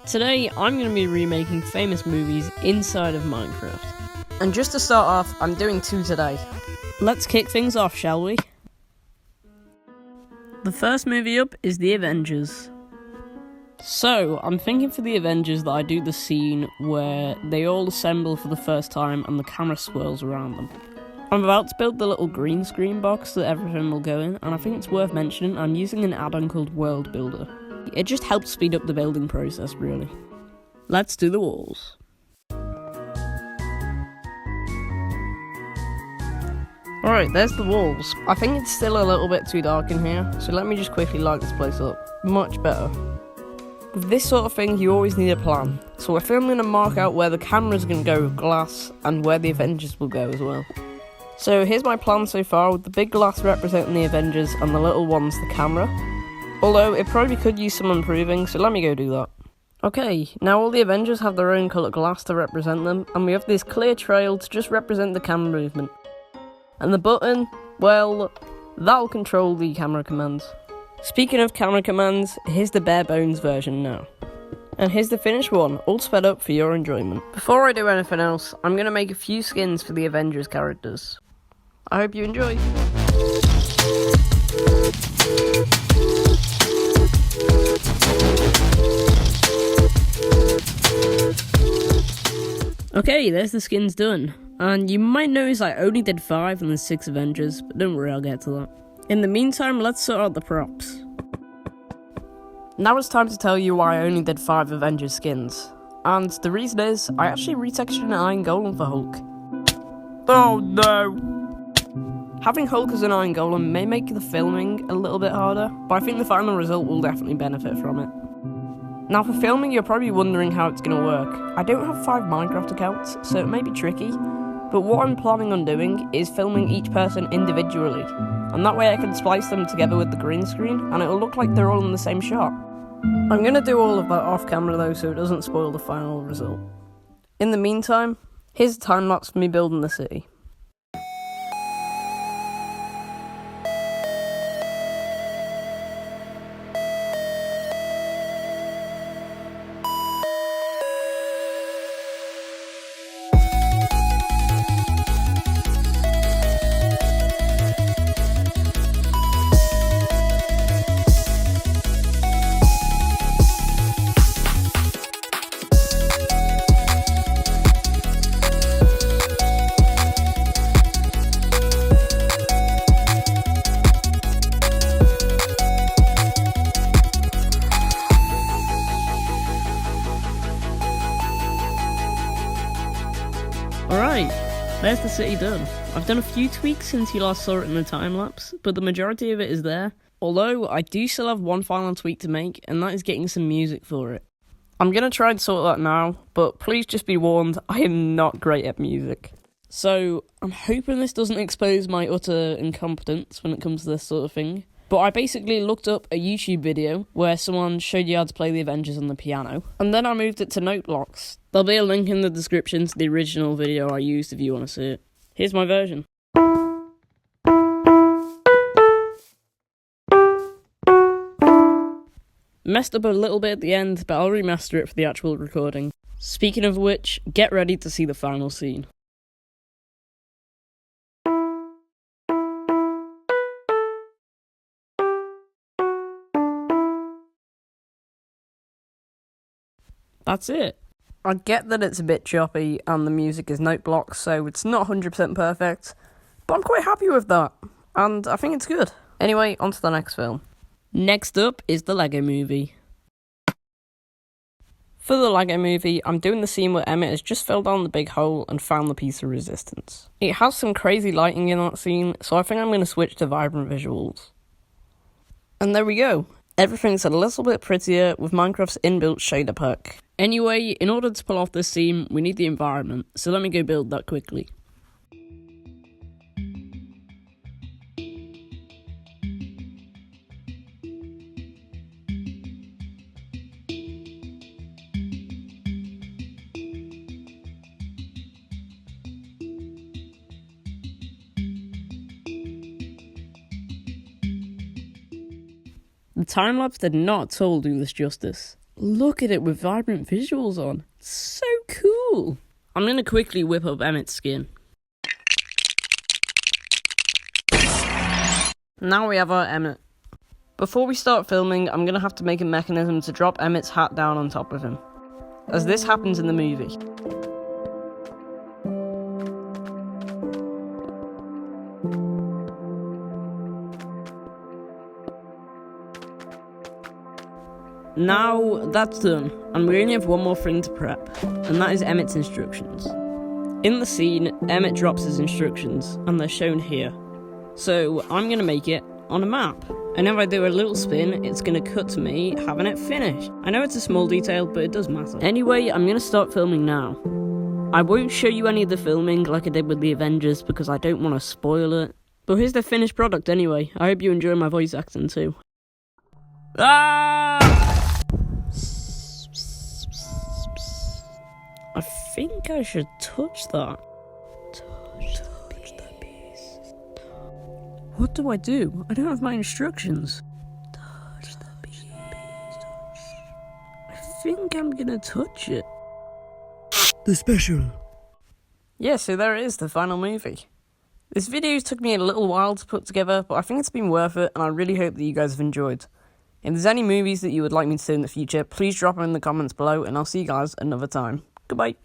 Today, I'm going to be remaking famous movies inside of Minecraft. And just to start off, I'm doing 2 today. Let's kick things off, shall we? The first movie up is The Avengers. So, I'm thinking for The Avengers that I do the scene where they all assemble for the first time and the camera swirls around them. I'm about to build the little green screen box that everything will go in, and I think it's worth mentioning I'm using an add-on called World Builder. It just helps speed up the building process, really. Let's do the walls. Alright, there's the walls. I think it's still a little bit too dark in here, so let me just quickly light this place up. Much better. With this sort of thing, you always need a plan. So I think I'm going to mark out where the camera's going to go with glass, and where the Avengers will go as well. So here's my plan so far, with the big glass representing the Avengers, and the little ones the camera. Although, it probably could use some improving, so let me go do that. Okay, now all the Avengers have their own colour glass to represent them, and we have this clear trail to just represent the camera movement. And the button, well, that'll control the camera commands. Speaking of camera commands, here's the bare bones version now. And here's the finished one, all sped up for your enjoyment. Before I do anything else, I'm going to make a few skins for the Avengers characters. I hope you enjoy. Okay, there's the skins done. And you might notice I only did 5 and there's 6 Avengers, but don't worry, I'll get to that. In the meantime, let's sort out the props. Now it's time to tell you why I only did 5 Avengers skins. And the reason is, I actually retextured an Iron Golem for Hulk. Oh no! Having Hulk as an Iron Golem may make the filming a little bit harder, but I think the final result will definitely benefit from it. Now for filming, you're probably wondering how it's going to work. I don't have 5 Minecraft accounts, so it may be tricky, but what I'm planning on doing is filming each person individually, and that way I can splice them together with the green screen, and it'll look like they're all in the same shot. I'm going to do all of that off camera though, so it doesn't spoil the final result. In the meantime, here's a time lapse for me building the city. Alright, there's the city done. I've done a few tweaks since you last saw it in the time-lapse, but the majority of it is there. Although, I do still have one final tweak to make, and that is getting some music for it. I'm going to try and sort that now, but please just be warned, I am not great at music. So, I'm hoping this doesn't expose my utter incompetence when it comes to this sort of thing. But I basically looked up a YouTube video where someone showed you how to play the Avengers on the piano, and then I moved it to note blocks. There'll be a link in the description to the original video I used if you want to see it. Here's my version. Messed up a little bit at the end, but I'll remaster it for the actual recording. Speaking of which, get ready to see the final scene. That's it. I get that it's a bit choppy and the music is note blocks, so it's not 100% perfect, but I'm quite happy with that, and I think it's good. Anyway, on to the next film. Next up is the Lego Movie. For the Lego Movie, I'm doing the scene where Emmett has just fell down the big hole and found the piece of resistance. It has some crazy lighting in that scene, so I think I'm going to switch to vibrant visuals. And there we go. Everything's a little bit prettier with Minecraft's inbuilt shader pack. Anyway, in order to pull off this scene, we need the environment, so let me go build that quickly. The time-lapse did not at all do this justice. Look at it with vibrant visuals on. It's so cool. I'm gonna quickly whip up Emmett's skin. Now we have our Emmett. Before we start filming, I'm gonna have to make a mechanism to drop Emmett's hat down on top of him, as this happens in the movie. Now that's done, and we only have one more thing to prep, and that is Emmett's instructions. In the scene, Emmett drops his instructions, and they're shown here. So I'm gonna make it on a map, and if I do a little spin, it's gonna cut to me having it finished. I know it's a small detail, but it does matter. Anyway, I'm gonna start filming now. I won't show you any of the filming like I did with the Avengers because I don't want to spoil it. But here's the finished product anyway. I hope you enjoy my voice acting too. Ah! I think I should touch that. Touch the beast. What do? I don't have my instructions. Touch the beast. I think I'm gonna touch it. The special. Yeah, so there it is, the final movie. This video took me a little while to put together, but I think it's been worth it, and I really hope that you guys have enjoyed. If there's any movies that you would like me to do in the future, please drop them in the comments below, and I'll see you guys another time. Goodbye.